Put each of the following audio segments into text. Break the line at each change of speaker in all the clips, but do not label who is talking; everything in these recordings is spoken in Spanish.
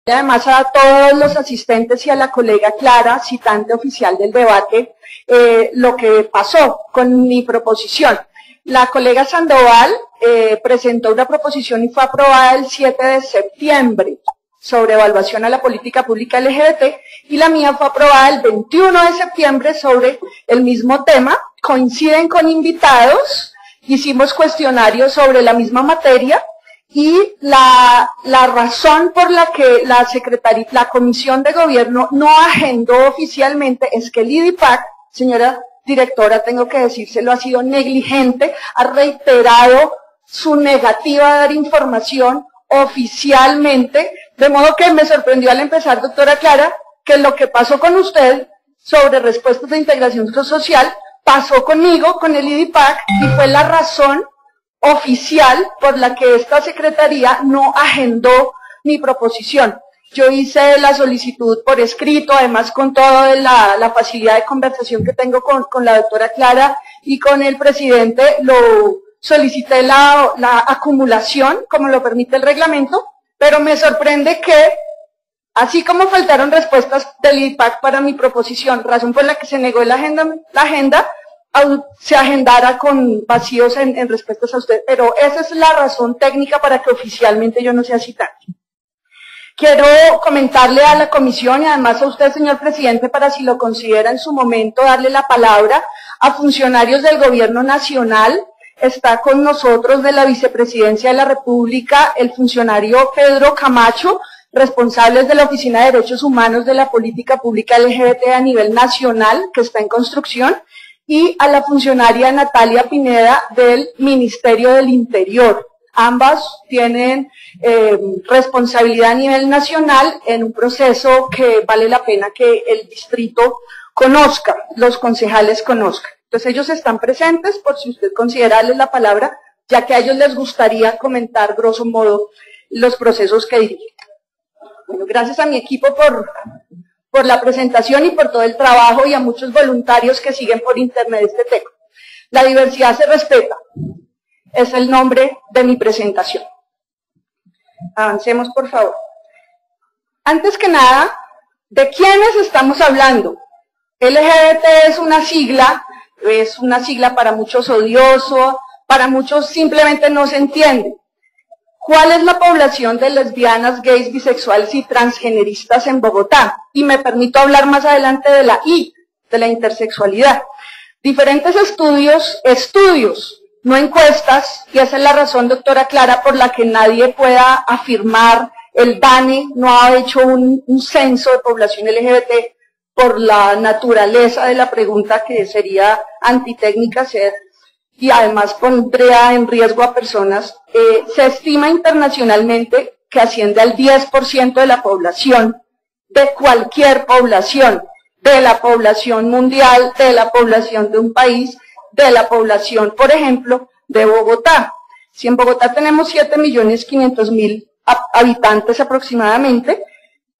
Además a todos los asistentes y a la colega Clara, citante oficial del debate, lo que pasó con mi proposición. La colega Sandoval presentó una proposición y fue aprobada el 7 de septiembre sobre evaluación a la política pública LGBT, y la mía fue aprobada el 21 de septiembre sobre el mismo tema. Coinciden con invitados, hicimos cuestionarios sobre la misma materia, y la razón por la que la Comisión de Gobierno no agendó oficialmente es que el IDIPAC, señora directora, tengo que decírselo, ha sido negligente, ha reiterado su negativa a dar información oficialmente, de modo que me sorprendió al empezar, doctora Clara, que lo que pasó con usted sobre respuestas de integración social pasó conmigo, con el IDIPAC, y fue la razón oficial por la que esta secretaría no agendó mi proposición. Yo hice la solicitud por escrito, además con toda la facilidad de conversación que tengo con la doctora Clara y con el presidente, lo solicité la acumulación, como lo permite el reglamento, pero me sorprende que, así como faltaron respuestas del IDIPAC para mi proposición, razón por la que se negó la agenda, se agendara con vacíos en respuestas a usted, pero esa es la razón técnica para que oficialmente yo no sea citante. Quiero comentarle a la comisión y además a usted, señor presidente, para si lo considera en su momento, darle la palabra a funcionarios del gobierno nacional. Está con nosotros de la Vicepresidencia de la República el funcionario Pedro Camacho, responsables de la Oficina de Derechos Humanos de la Política Pública LGBT a nivel nacional, que está en construcción, y a la funcionaria Natalia Pineda del Ministerio del Interior. Ambas tienen responsabilidad a nivel nacional en un proceso que vale la pena que el distrito conozca, los concejales conozcan. Entonces ellos están presentes por si usted considera darles la palabra, ya que a ellos les gustaría comentar grosso modo los procesos que dirigen. Bueno, gracias a mi equipo por la presentación y por todo el trabajo, y a muchos voluntarios que siguen por internet este tema. La diversidad se respeta, es el nombre de mi presentación. Avancemos, por favor. Antes que nada, ¿de quiénes estamos hablando? LGBT es una sigla para muchos odioso, para muchos simplemente no se entiende. ¿Cuál es la población de lesbianas, gays, bisexuales y transgeneristas en Bogotá? Y me permito hablar más adelante de la I, de la intersexualidad. Diferentes estudios, no encuestas, y esa es la razón, doctora Clara, por la que nadie pueda afirmar, el DANE no ha hecho un censo de población LGBT por la naturaleza de la pregunta, que sería antitécnica hacer, y además pondría en riesgo a personas. Se estima internacionalmente que asciende al 10% de la población, de cualquier población, de la población mundial, de la población de un país, de la población, por ejemplo, de Bogotá. Si en Bogotá tenemos 7.500.000 habitantes aproximadamente,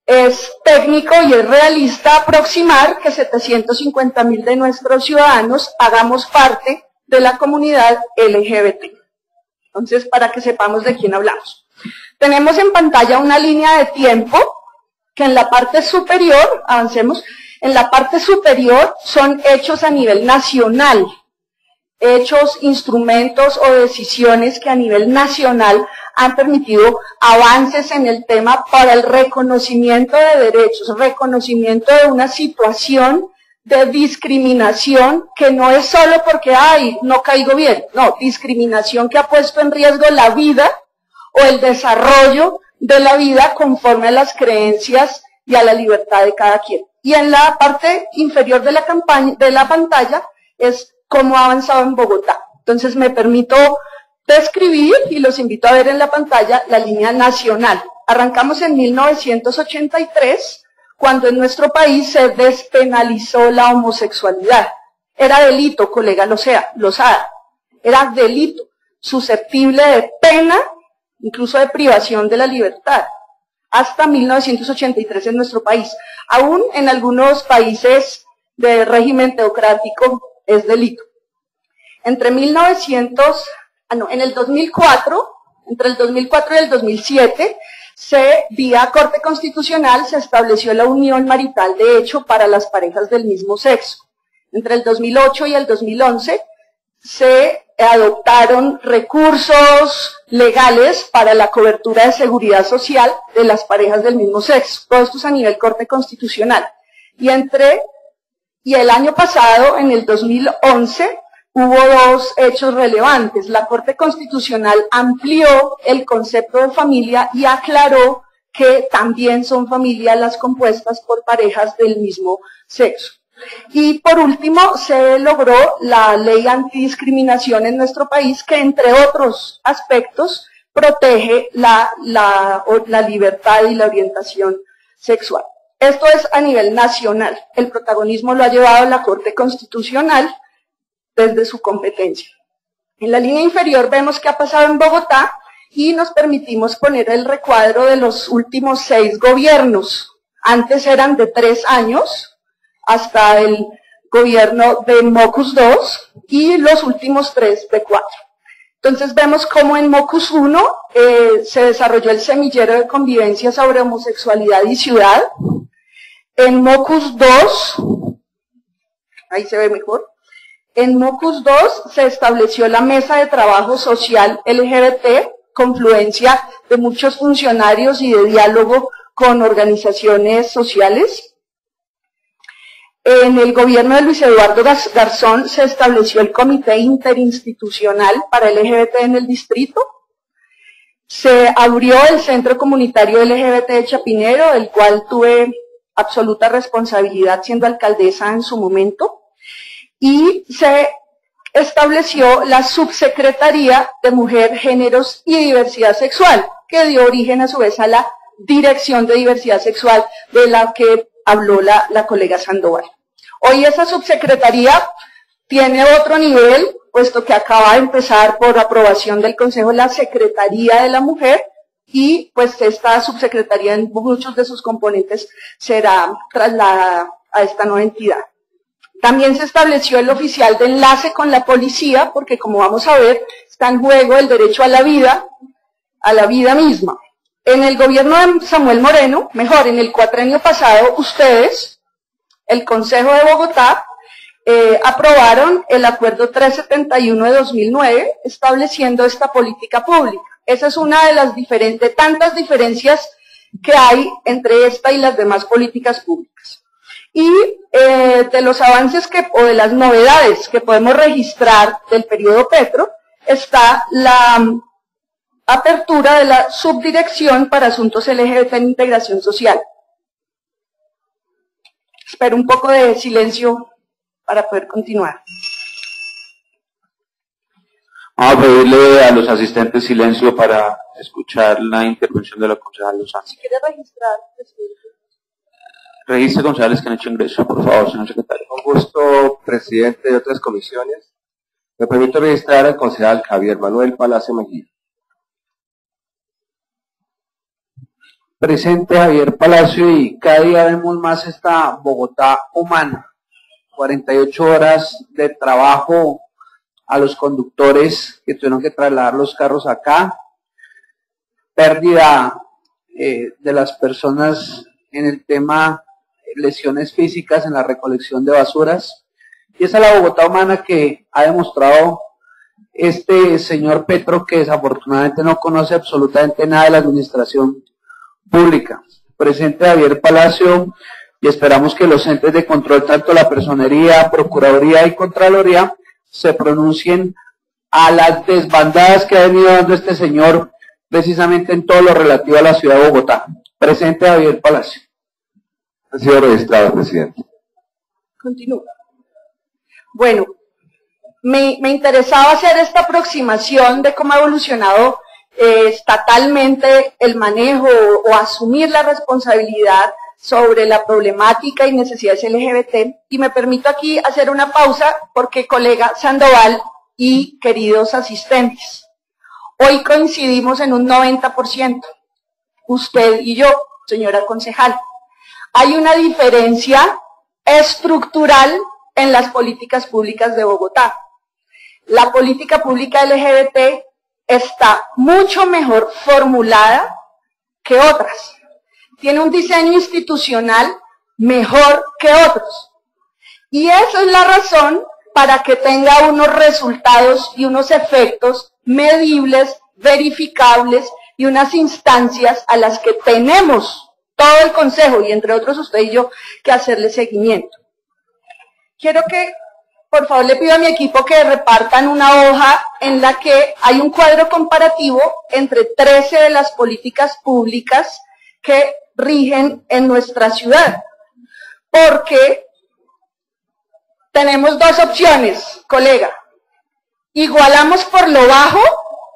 es técnico y es realista aproximar que 750.000 de nuestros ciudadanos hagamos parte de la comunidad LGBT. Entonces, para que sepamos de quién hablamos. Tenemos en pantalla una línea de tiempo que en la parte superior, avancemos, en la parte superior son hechos a nivel nacional, hechos, instrumentos o decisiones que a nivel nacional han permitido avances en el tema para el reconocimiento de derechos, reconocimiento de una situación de discriminación que no es solo porque, ay, no caigo bien, no, discriminación que ha puesto en riesgo la vida o el desarrollo de la vida conforme a las creencias y a la libertad de cada quien. Y en la parte inferior de la pantalla es cómo ha avanzado en Bogotá. Entonces me permito describir, y los invito a ver en la pantalla, la línea nacional. Arrancamos en 1983, cuando en nuestro país se despenalizó la homosexualidad. Era delito, colega Lozada, era delito, susceptible de pena, incluso de privación de la libertad, hasta 1983 en nuestro país. Aún en algunos países de régimen teocrático es delito. Entre el 2004 y el 2007, vía Corte Constitucional, se estableció la unión marital de hecho para las parejas del mismo sexo. Entre el 2008 y el 2011 se adoptaron recursos legales para la cobertura de seguridad social de las parejas del mismo sexo. Todo esto es a nivel Corte Constitucional. Y el año pasado, en el 2011, hubo dos hechos relevantes. La Corte Constitucional amplió el concepto de familia y aclaró que también son familias las compuestas por parejas del mismo sexo. Y por último, se logró la ley antidiscriminación en nuestro país, que entre otros aspectos protege la libertad y la orientación sexual. Esto es a nivel nacional. El protagonismo lo ha llevado la Corte Constitucional desde su competencia. En la línea inferior vemos qué ha pasado en Bogotá y nos permitimos poner el recuadro de los últimos 6 gobiernos. Antes eran de 3 años, hasta el gobierno de Mocus II, y los últimos 3 de 4. Entonces vemos cómo en Mocus 1 se desarrolló el semillero de convivencia sobre homosexualidad y ciudad. En Mocus 2, ahí se ve mejor, en Mocus 2 se estableció la mesa de trabajo social LGBT, confluencia de muchos funcionarios y de diálogo con organizaciones sociales. En el gobierno de Luis Eduardo Garzón se estableció el Comité Interinstitucional para LGBT en el distrito. Se abrió el Centro Comunitario LGBT de Chapinero, del cual tuve absoluta responsabilidad siendo alcaldesa en su momento. Y se estableció la Subsecretaría de Mujer, Géneros y Diversidad Sexual, que dio origen a su vez a la Dirección de Diversidad Sexual, de la que habló la colega Sandoval. Hoy esa subsecretaría tiene otro nivel, puesto que acaba de empezar por aprobación del Consejo la Secretaría de la Mujer, y pues esta subsecretaría en muchos de sus componentes será trasladada a esta nueva entidad. También se estableció el oficial de enlace con la policía, porque como vamos a ver, está en juego el derecho a la vida misma. En el gobierno de Samuel Moreno, mejor, en el cuatrenio pasado, ustedes, el Consejo de Bogotá, aprobaron el Acuerdo 371 de 2009, estableciendo esta política pública. Esa es una de las tantas diferencias que hay entre esta y las demás políticas públicas. Y de los avances o de las novedades que podemos registrar del periodo Petro, está la apertura de la Subdirección para Asuntos LGBT en Integración Social. Espero un poco de silencio para poder continuar.
Vamos a pedirle a los asistentes silencio para escuchar la intervención de la concejal Lozano.
Si quiere registrar, presidente.
Registre concejales que han hecho ingreso, por favor, señor secretario.
Con gusto, presidente de otras comisiones. Me permito registrar al concejal Javier Manuel Palacio Mejía.
Presente Javier Palacio, y cada día vemos más esta Bogotá humana. 48 horas de trabajo a los conductores que tuvieron que trasladar los carros acá. Pérdida de las personas en el tema lesiones físicas en la recolección de basuras. Y esa es la Bogotá humana que ha demostrado este señor Petro, que desafortunadamente no conoce absolutamente nada de la administración pública. Presente Javier Palacio, y esperamos que los entes de control, tanto la Personería, Procuraduría y Contraloría, se pronuncien a las desbandadas que ha venido dando este señor precisamente en todo lo relativo a la ciudad de Bogotá. Presente Javier Palacio.
Ha sido registrado, presidente.
Continúa. Bueno, me interesaba hacer esta aproximación de cómo ha evolucionado estatalmente el manejo o asumir la responsabilidad sobre la problemática y necesidades LGBT, y me permito aquí hacer una pausa porque colega Sandoval y queridos asistentes, hoy coincidimos en un 90%, usted y yo, señora concejal. Hay una diferencia estructural en las políticas públicas de Bogotá. La política pública LGBT está mucho mejor formulada que otras. Tiene un diseño institucional mejor que otros. Y esa es la razón para que tenga unos resultados y unos efectos medibles, verificables y unas instancias a las que tenemos todo el Consejo, y entre otros usted y yo, que hacerle seguimiento. Quiero que, por favor, le pido a mi equipo que repartan una hoja en la que hay un cuadro comparativo entre 13 de las políticas públicas que rigen en nuestra ciudad. Porque tenemos dos opciones, colega. Igualamos por lo bajo,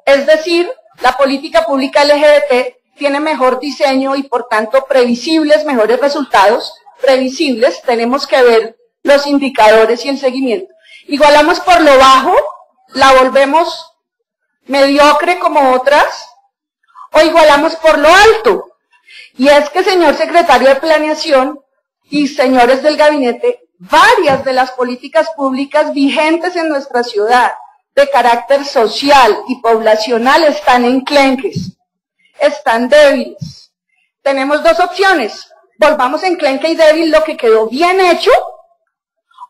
es decir, la política pública LGBT tiene mejor diseño y por tanto previsibles, mejores resultados, previsibles, tenemos que ver los indicadores y el seguimiento. Igualamos por lo bajo, la volvemos mediocre como otras, o igualamos por lo alto. Y es que, señor secretario de Planeación y señores del gabinete, varias de las políticas públicas vigentes en nuestra ciudad, de carácter social y poblacional, están enclenques, están débiles. Tenemos dos opciones: volvamos enclenque y débil lo que quedó bien hecho,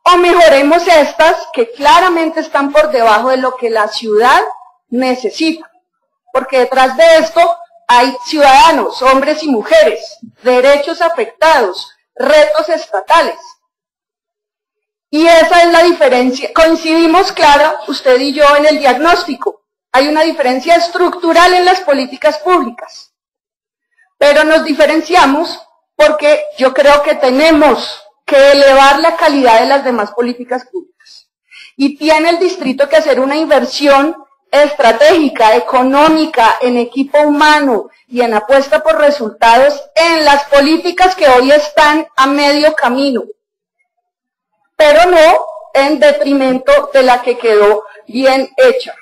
o mejoremos estas que claramente están por debajo de lo que la ciudad necesita. Porque detrás de esto hay ciudadanos, hombres y mujeres, derechos afectados, retos estatales. Y esa es la diferencia. Coincidimos, claro, usted y yo en el diagnóstico. Hay una diferencia estructural en las políticas públicas. Pero nos diferenciamos porque yo creo que tenemos que elevar la calidad de las demás políticas públicas. Y tiene el distrito que hacer una inversión estratégica, económica, en equipo humano y en apuesta por resultados en las políticas que hoy están a medio camino, pero no en detrimento de la que quedó bien hecha.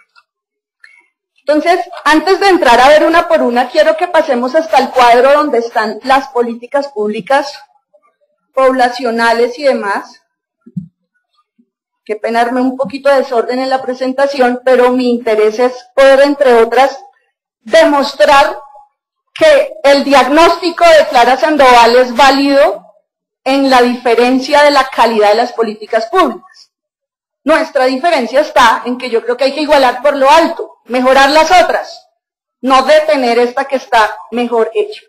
Entonces, antes de entrar a ver una por una, quiero que pasemos hasta el cuadro donde están las políticas públicas poblacionales y demás. Qué pena darme un poquito de desorden en la presentación, pero mi interés es poder, entre otras, demostrar que el diagnóstico de Clara Sandoval es válido en la diferencia de la calidad de las políticas públicas. Nuestra diferencia está en que yo creo que hay que igualar por lo alto, mejorar las otras, no detener esta que está mejor hecha.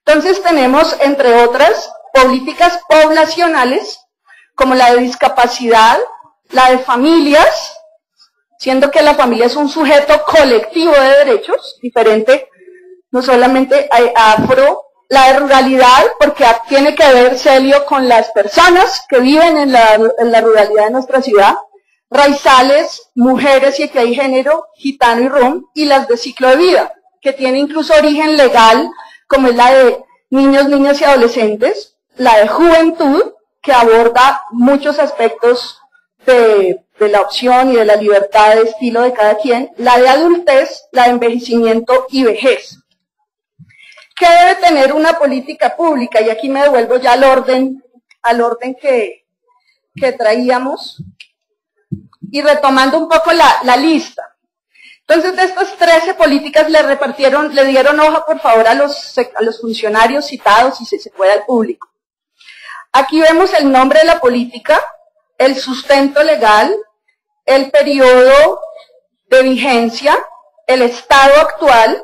Entonces tenemos, entre otras, políticas poblacionales, como la de discapacidad, la de familias, siendo que la familia es un sujeto colectivo de derechos, diferente, no solamente afro, la de ruralidad, porque tiene que ver, Celio, con las personas que viven en la ruralidad de nuestra ciudad, raizales, mujeres y equidad de género, gitano y rom, y las de ciclo de vida, que tiene incluso origen legal, como es la de niños, niñas y adolescentes, la de juventud, que aborda muchos aspectos de la opción y de la libertad de estilo de cada quien, la de adultez, la de envejecimiento y vejez. ¿Qué debe tener una política pública? Y aquí me devuelvo ya al orden que traíamos, y retomando un poco la lista. Entonces, de estas 13 políticas le dieron hoja, por favor, a los funcionarios citados y si se puede al público. Aquí vemos el nombre de la política, el sustento legal, el periodo de vigencia, el estado actual,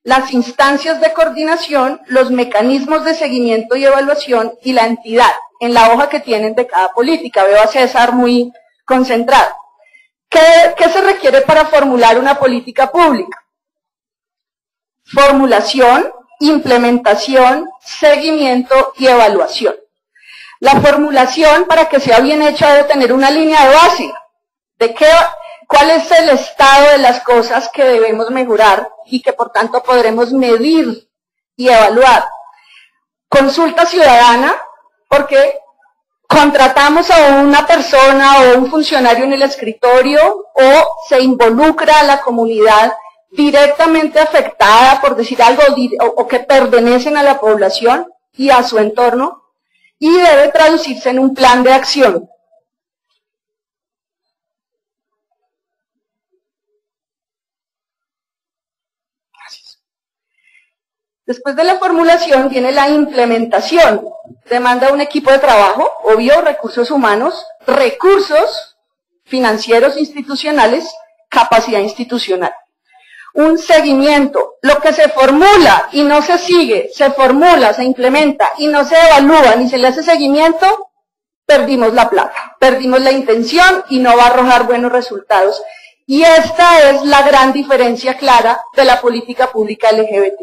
las instancias de coordinación, los mecanismos de seguimiento y evaluación y la entidad, en la hoja que tienen de cada política. Veo a César muy concentrado. ¿Qué se requiere para formular una política pública? Formulación, implementación, seguimiento y evaluación. La formulación, para que sea bien hecha, debe tener una línea de base de cuál es el estado de las cosas que debemos mejorar y que por tanto podremos medir y evaluar. Consulta ciudadana, porque contratamos a una persona o un funcionario en el escritorio o se involucra a la comunidad directamente afectada, por decir algo, o que pertenecen a la población y a su entorno, y debe traducirse en un plan de acción. Gracias. Después de la formulación viene la implementación. Demanda un equipo de trabajo, obvio, recursos humanos, recursos financieros institucionales, capacidad institucional. Un seguimiento, lo que se formula y no se sigue, se formula, se implementa y no se evalúa ni se le hace seguimiento, perdimos la plata, perdimos la intención y no va a arrojar buenos resultados. Y esta es la gran diferencia clara de la política pública LGBT.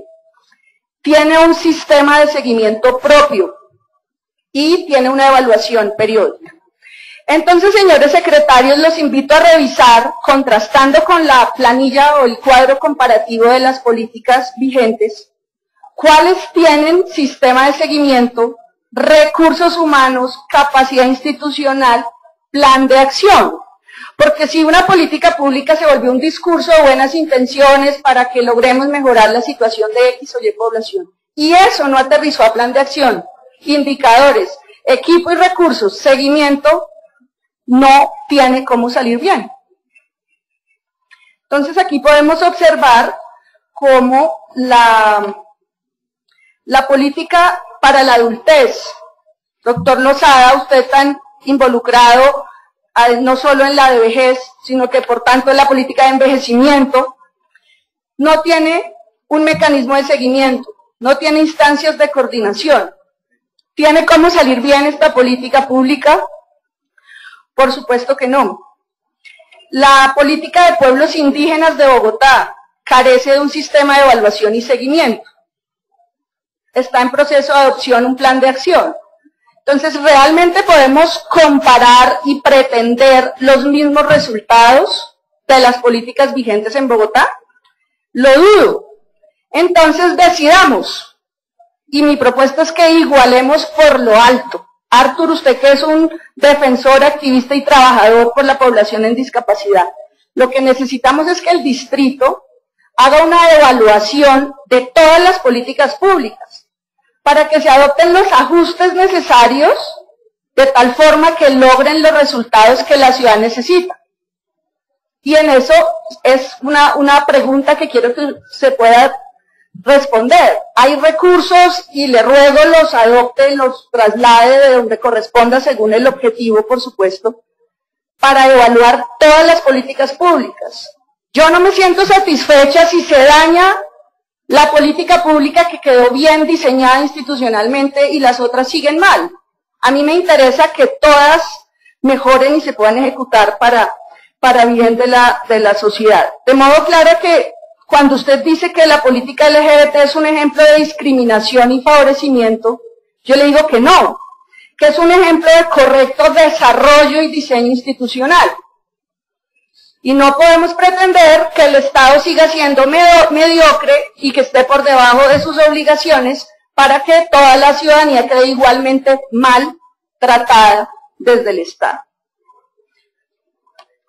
Tiene un sistema de seguimiento propio y tiene una evaluación periódica. Entonces, señores secretarios, los invito a revisar, contrastando con la planilla o el cuadro comparativo de las políticas vigentes, cuáles tienen sistema de seguimiento, recursos humanos, capacidad institucional, plan de acción. Porque si una política pública se volvió un discurso de buenas intenciones para que logremos mejorar la situación de X o Y población, y eso no aterrizó a plan de acción, indicadores, equipo y recursos, seguimiento, no tiene cómo salir bien. Entonces aquí podemos observar cómo la política para la adultez, doctor Lozada, usted tan involucrado no solo en la de vejez, sino que por tanto en la política de envejecimiento, no tiene un mecanismo de seguimiento, no tiene instancias de coordinación. ¿Tiene cómo salir bien esta política pública? Por supuesto que no. La política de pueblos indígenas de Bogotá carece de un sistema de evaluación y seguimiento. Está en proceso de adopción un plan de acción. Entonces, ¿realmente podemos comparar y pretender los mismos resultados de las políticas vigentes en Bogotá? Lo dudo. Entonces, decidamos. Y mi propuesta es que igualemos por lo alto. Artur, usted que es un defensor, activista y trabajador por la población en discapacidad, lo que necesitamos es que el distrito haga una evaluación de todas las políticas públicas, para que se adopten los ajustes necesarios de tal forma que logren los resultados que la ciudad necesita. Y en eso es una pregunta que quiero que se pueda responder. Hay recursos y le ruego los adopte, los traslade de donde corresponda según el objetivo, por supuesto, para evaluar todas las políticas públicas. Yo no me siento satisfecha si se daña la política pública que quedó bien diseñada institucionalmente y las otras siguen mal. A mí me interesa que todas mejoren y se puedan ejecutar para bien de la sociedad. De modo claro que cuando usted dice que la política LGBT es un ejemplo de discriminación y favorecimiento, yo le digo que no, que es un ejemplo de correcto desarrollo y diseño institucional. Y no podemos pretender que el Estado siga siendo mediocre y que esté por debajo de sus obligaciones para que toda la ciudadanía quede igualmente mal tratada desde el Estado.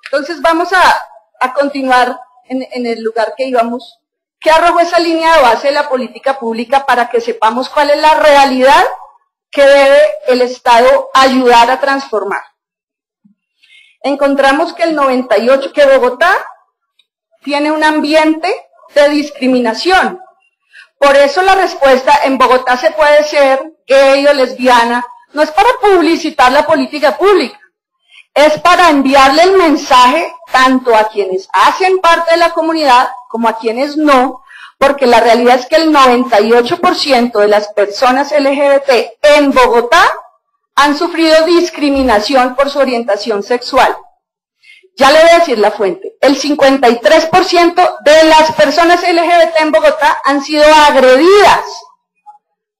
Entonces vamos a continuar en el lugar que íbamos. ¿Qué arrojó esa línea de base de la política pública para que sepamos cuál es la realidad que debe el Estado ayudar a transformar? Encontramos que que Bogotá tiene un ambiente de discriminación. Por eso la respuesta en Bogotá se puede ser gay o lesbiana, no es para publicitar la política pública, es para enviarle el mensaje tanto a quienes hacen parte de la comunidad como a quienes no, porque la realidad es que el 98% de las personas LGBT en Bogotá han sufrido discriminación por su orientación sexual. Ya le voy a decir la fuente. El 53% de las personas LGBT en Bogotá han sido agredidas.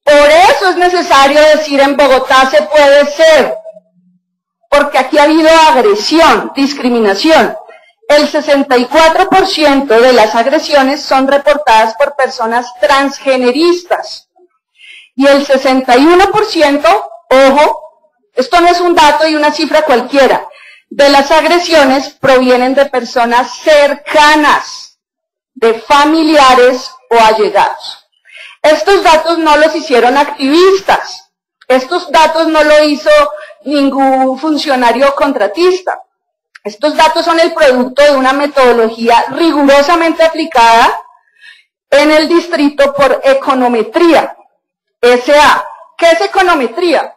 Por eso es necesario decir en Bogotá se puede ser, porque aquí ha habido agresión, discriminación. El 64% de las agresiones son reportadas por personas transgeneristas. Y el 61%, ojo, esto no es un dato y una cifra cualquiera, de las agresiones provienen de personas cercanas, de familiares o allegados. Estos datos no los hicieron activistas, estos datos no lo hizo ningún funcionario contratista. Estos datos son el producto de una metodología rigurosamente aplicada en el distrito por Econometría S.A. ¿Qué es Econometría?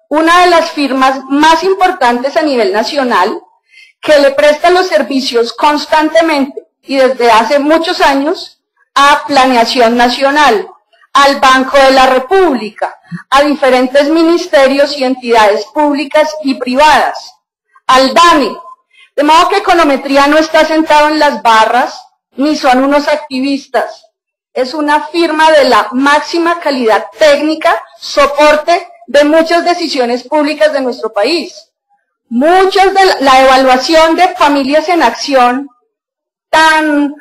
Una de las firmas más importantes a nivel nacional que le presta los servicios constantemente y desde hace muchos años a Planeación Nacional, al Banco de la República, a diferentes ministerios y entidades públicas y privadas, al DANE. De modo que Econometría no está sentado en las barras, ni son unos activistas. Es una firma de la máxima calidad técnica, soporte de muchas decisiones públicas de nuestro país. Muchas de la evaluación de Familias en Acción, tan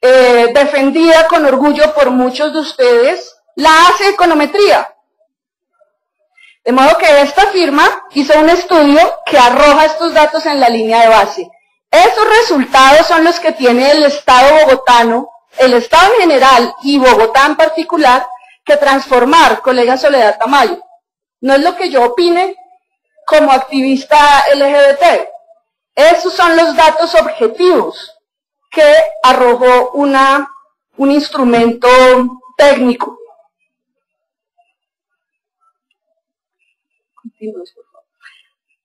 defendida con orgullo por muchos de ustedes, la hace Econometría. De modo que esta firma hizo un estudio que arroja estos datos en la línea de base. Esos resultados son los que tiene el Estado bogotano, el Estado en general y Bogotá en particular, que transformar, colega Soledad Tamayo. No es lo que yo opine como activista LGBT. Esos son los datos objetivos que arrojó un instrumento técnico.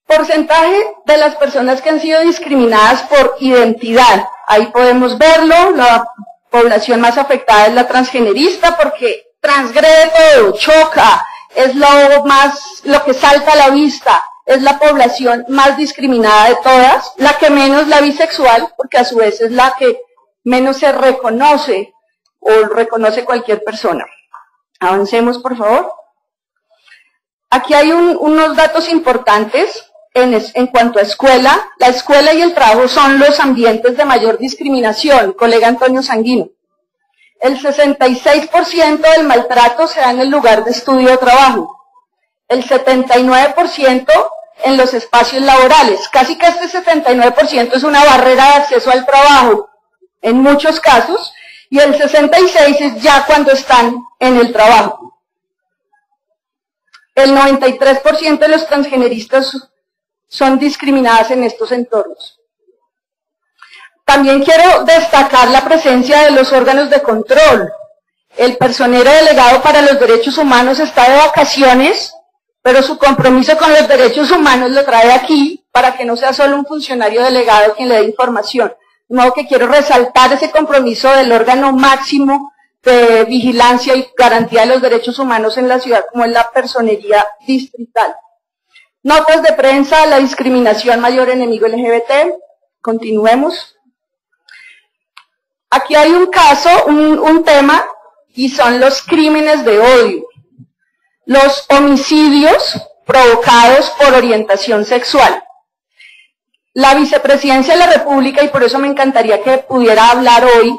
Porcentaje de las personas que han sido discriminadas por identidad. Ahí podemos verlo, la población más afectada es la transgenerista porque transgrede todo, choca, es lo que salta a la vista, es la población más discriminada de todas, la que menos la bisexual, porque a su vez es la que menos se reconoce o reconoce cualquier persona. Avancemos, por favor. Aquí hay unos datos importantes en cuanto a escuela. La escuela y el trabajo son los ambientes de mayor discriminación, colega Antonio Sanguino. El 66% del maltrato se da en el lugar de estudio o trabajo. El 79% en los espacios laborales. Casi que este 79% es una barrera de acceso al trabajo, en muchos casos, y el 66% es ya cuando están en el trabajo. El 93% de los transgeneristas son discriminadas en estos entornos. También quiero destacar la presencia de los órganos de control. El personero delegado para los derechos humanos está de vacaciones, pero su compromiso con los derechos humanos lo trae aquí para que no sea solo un funcionario delegado quien le dé información. De modo que quiero resaltar ese compromiso del órgano máximo de vigilancia y garantía de los derechos humanos en la ciudad, como es la personería distrital. Notas de prensa, la discriminación mayor enemigo LGBT. Continuemos. Aquí hay un caso, un tema, y son los crímenes de odio. Los homicidios provocados por orientación sexual. La Vicepresidencia de la República, y por eso me encantaría que pudiera hablar hoy,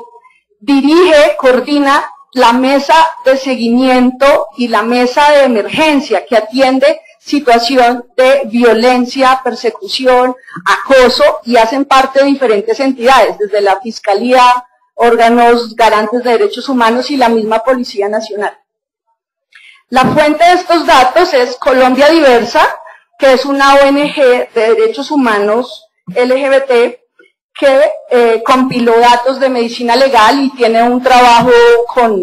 dirige, coordina la mesa de seguimiento y la mesa de emergencia que atiende situación de violencia, persecución, acoso, y hacen parte de diferentes entidades, desde la Fiscalía, órganos garantes de derechos humanos y la misma Policía Nacional. La fuente de estos datos es Colombia Diversa, que es una ONG de derechos humanos LGBT que compiló datos de medicina legal y tiene un trabajo con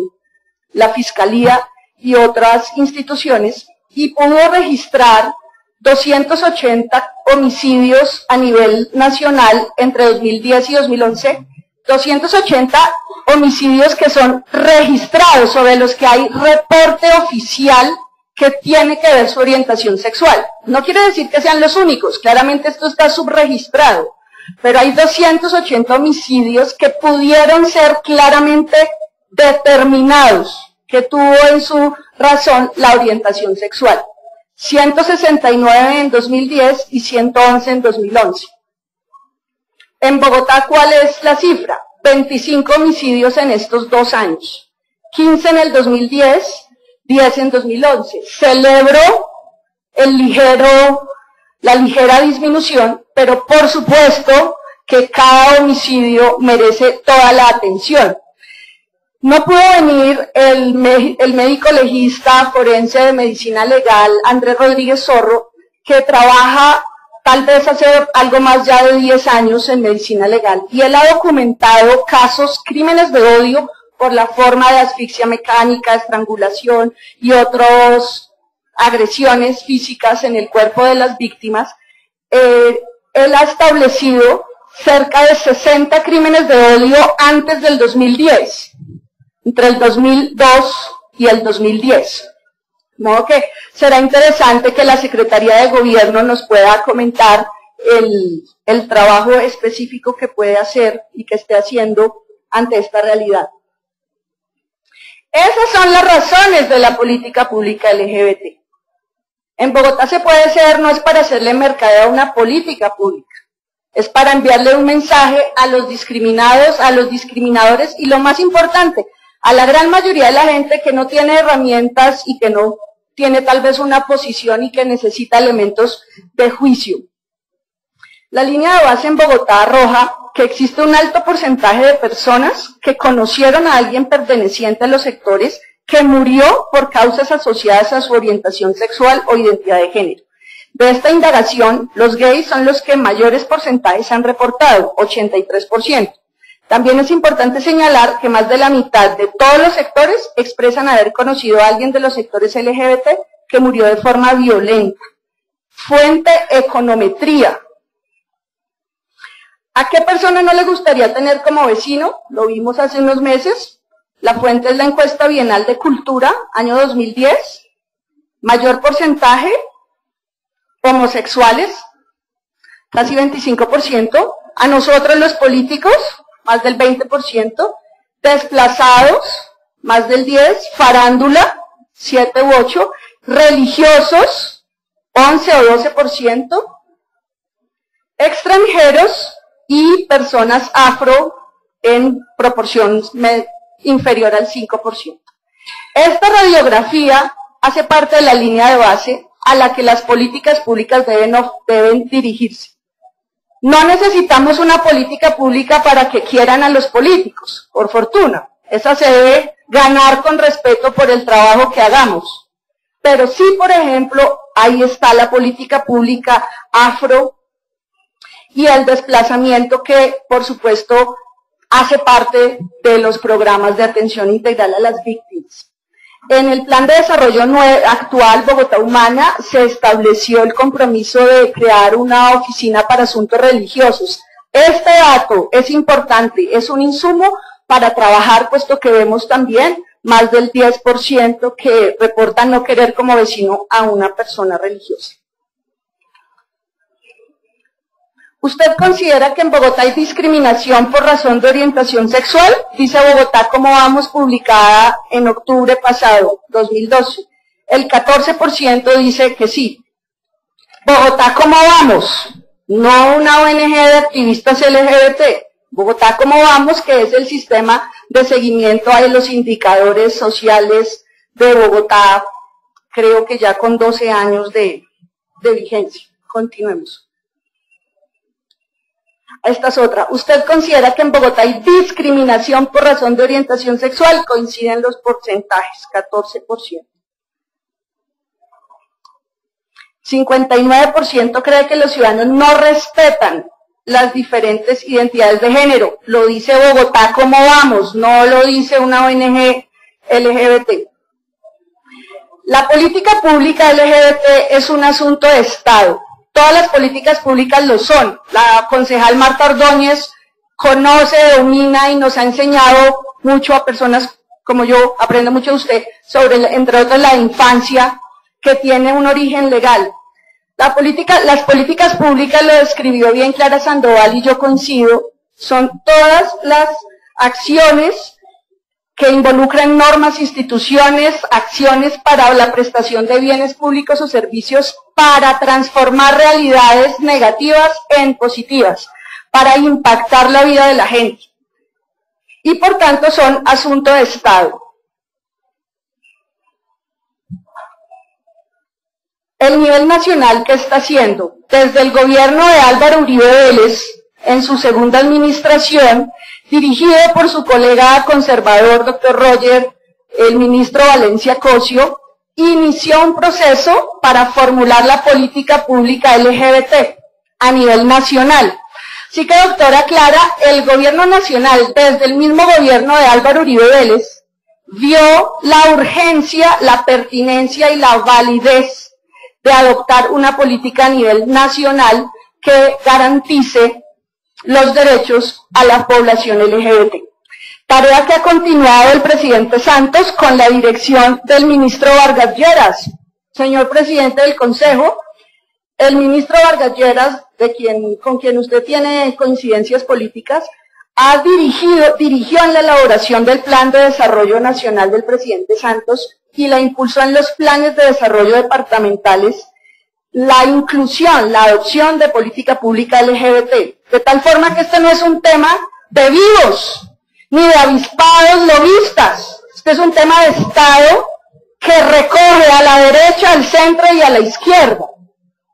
la Fiscalía y otras instituciones, y pudo registrar 280 homicidios a nivel nacional entre 2010 y 2011, 280 homicidios que son registrados, sobre los que hay reporte oficial que tiene que ver su orientación sexual. No quiere decir que sean los únicos, claramente esto está subregistrado, pero hay 280 homicidios que pudieron ser claramente determinados, que tuvo en su razón la orientación sexual. 169 en 2010 y 111 en 2011. En Bogotá, ¿cuál es la cifra? 25 homicidios en estos 2 años. 15 en el 2010, 10 en 2011. Celebro la ligera disminución, pero por supuesto que cada homicidio merece toda la atención. No pudo venir el médico legista forense de medicina legal, Andrés Rodríguez Zorro, que trabaja tal vez hace algo más ya de 10 años en medicina legal, y él ha documentado casos, crímenes de odio por la forma de asfixia mecánica, estrangulación y otras agresiones físicas en el cuerpo de las víctimas, él ha establecido cerca de 60 crímenes de odio antes del 2010, entre el 2002 y el 2010. De modo que será interesante que la Secretaría de Gobierno nos pueda comentar el trabajo específico que puede hacer y que esté haciendo ante esta realidad. Esas son las razones de la política pública LGBT. En Bogotá se puede hacer, no es para hacerle mercadeo a una política pública, es para enviarle un mensaje a los discriminados, a los discriminadores y lo más importante, a la gran mayoría de la gente que no tiene herramientas y que no tiene tal vez una posición y que necesita elementos de juicio. La línea de base en Bogotá arroja que existe un alto porcentaje de personas que conocieron a alguien perteneciente a los sectores que murió por causas asociadas a su orientación sexual o identidad de género. De esta indagación, los gays son los que mayores porcentajes han reportado, 83%. También es importante señalar que más de la mitad de todos los sectores expresan haber conocido a alguien de los sectores LGBT que murió de forma violenta. Fuente: econometría. ¿A qué persona no le gustaría tener como vecino? Lo vimos hace unos meses. La fuente es la encuesta bienal de cultura, año 2010. Mayor porcentaje: homosexuales, casi 25%. A nosotros los políticos, más del 20%. Desplazados, más del 10%. Farándula, 7 u 8%. Religiosos, 11 o 12%. Extranjeros y personas afro en proporción inferior al 5%. Esta radiografía hace parte de la línea de base a la que las políticas públicas deben dirigirse. No necesitamos una política pública para que quieran a los políticos, por fortuna. Esa se debe ganar con respeto por el trabajo que hagamos. Pero sí, por ejemplo, ahí está la política pública afro y el desplazamiento que, por supuesto, hace parte de los programas de atención integral a las víctimas. En el plan de desarrollo actual, Bogotá Humana, se estableció el compromiso de crear una oficina para asuntos religiosos. Este dato es importante, es un insumo para trabajar, puesto que vemos también más del 10% que reportan no querer como vecino a una persona religiosa. ¿Usted considera que en Bogotá hay discriminación por razón de orientación sexual? Dice Bogotá Cómo Vamos, publicada en octubre pasado, 2012. El 14% dice que sí. Bogotá Cómo Vamos, no una ONG de activistas LGBT. Bogotá Cómo Vamos, que es el sistema de seguimiento a los indicadores sociales de Bogotá, creo que ya con 12 años de vigencia. Continuemos. Esta es otra. ¿Usted considera que en Bogotá hay discriminación por razón de orientación sexual? Coinciden los porcentajes, 14%. 59% cree que los ciudadanos no respetan las diferentes identidades de género. Lo dice Bogotá Cómo Vamos, no lo dice una ONG LGBT. La política pública LGBT es un asunto de Estado. Todas las políticas públicas lo son. La concejal Marta Ordóñez conoce, domina y nos ha enseñado mucho a personas como yo, aprendo mucho de usted, sobre, entre otras, la infancia, que tiene un origen legal. Las políticas públicas, lo describió bien Clara Sandoval y yo coincido, son todas las acciones que involucran normas, instituciones, acciones para la prestación de bienes públicos o servicios para transformar realidades negativas en positivas, para impactar la vida de la gente. Y por tanto son asunto de Estado. El nivel nacional, ¿qué está haciendo? Desde el gobierno de Álvaro Uribe Vélez, en su segunda administración, dirigido por su colega conservador, doctor Roger, el ministro Valencia Cosio, inició un proceso para formular la política pública LGBT a nivel nacional. Así que, doctora Clara, el gobierno nacional, desde el mismo gobierno de Álvaro Uribe Vélez, vio la urgencia, la pertinencia y la validez de adoptar una política a nivel nacional que garantice los derechos a la población LGBT. Tarea que ha continuado el presidente Santos con la dirección del ministro Vargas Lleras. Señor presidente del Consejo, el ministro Vargas Lleras, con quien usted tiene coincidencias políticas, dirigió en la elaboración del Plan de Desarrollo Nacional del presidente Santos y la impulsó en los planes de desarrollo departamentales la inclusión, la adopción de política pública LGBT, de tal forma que este no es un tema de vivos, ni de avispados lobistas, este es un tema de Estado que recoge a la derecha, al centro y a la izquierda.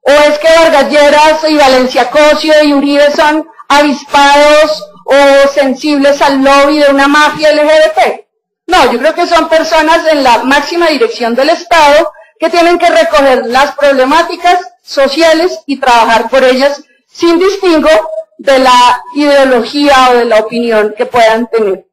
¿O es que Vargas Lleras y Valencia Cosio y Uribe son avispados o sensibles al lobby de una mafia LGBT? No, yo creo que son personas en la máxima dirección del Estado que tienen que recoger las problemáticas sociales y trabajar por ellas sin distingo de la ideología o de la opinión que puedan tener.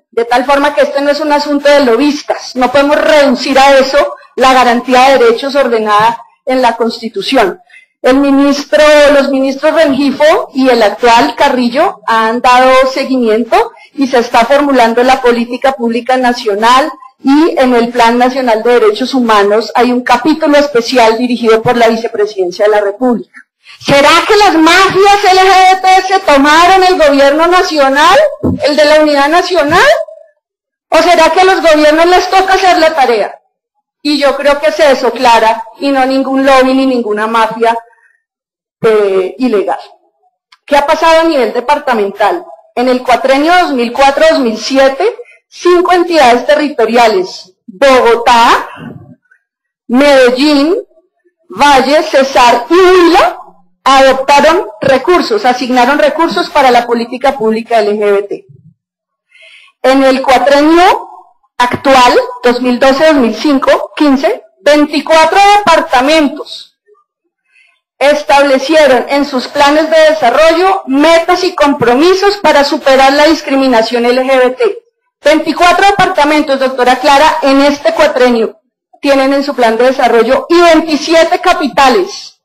De tal forma que este no es un asunto de lobistas, no podemos reducir a eso la garantía de derechos ordenada en la Constitución. Los ministros Rengifo y el actual Carrillo han dado seguimiento y se está formulando la política pública nacional y en el Plan Nacional de Derechos Humanos hay un capítulo especial dirigido por la Vicepresidencia de la República. ¿Será que las mafias LGBT se tomaron el gobierno nacional, el de la unidad nacional? ¿O será que a los gobiernos les toca hacer la tarea? Y yo creo que es eso, Clara, y no ningún lobby ni ninguna mafia ilegal. ¿Qué ha pasado a nivel departamental? En el cuatrenio 2004-2007, 5 entidades territoriales, Bogotá, Medellín, Valle, Cesar y Huila, adoptaron recursos, asignaron recursos para la política pública LGBT. En el cuatrenio actual, 2012-2015, 24 departamentos establecieron en sus planes de desarrollo metas y compromisos para superar la discriminación LGBT. 24 departamentos, doctora Clara, en este cuatrenio tienen en su plan de desarrollo y 27 capitales.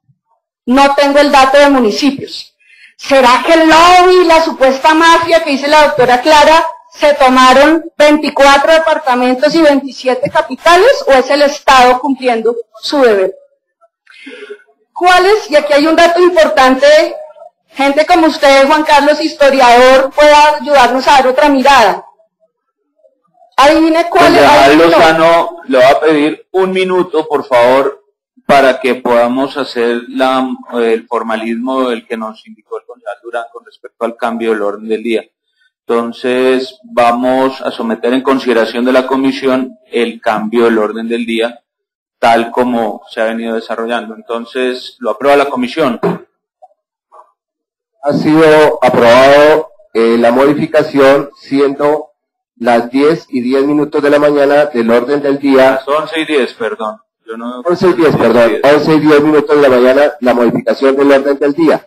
No tengo el dato de municipios. ¿Será que el lobby y la supuesta mafia que dice la doctora Clara se tomaron 24 departamentos y 27 capitales o es el Estado cumpliendo su deber? ¿Cuáles? Y aquí hay un dato importante, gente como usted, Juan Carlos, historiador, pueda ayudarnos a dar otra mirada. Adivine cuál es.
Concejal Lozano, le va a pedir un minuto, por favor, para que podamos hacer el formalismo del que nos indicó el concejal Durán con respecto al cambio del orden del día. Entonces, vamos a someter en consideración de la comisión el cambio del orden del día, tal como se ha venido desarrollando. Entonces, lo aprueba la comisión.
Ha sido aprobado la modificación, siendo las 10:10 de la mañana del orden del día.
Las 11:10, perdón.
11:10, perdón. 11:10 de la mañana, la modificación del orden del día.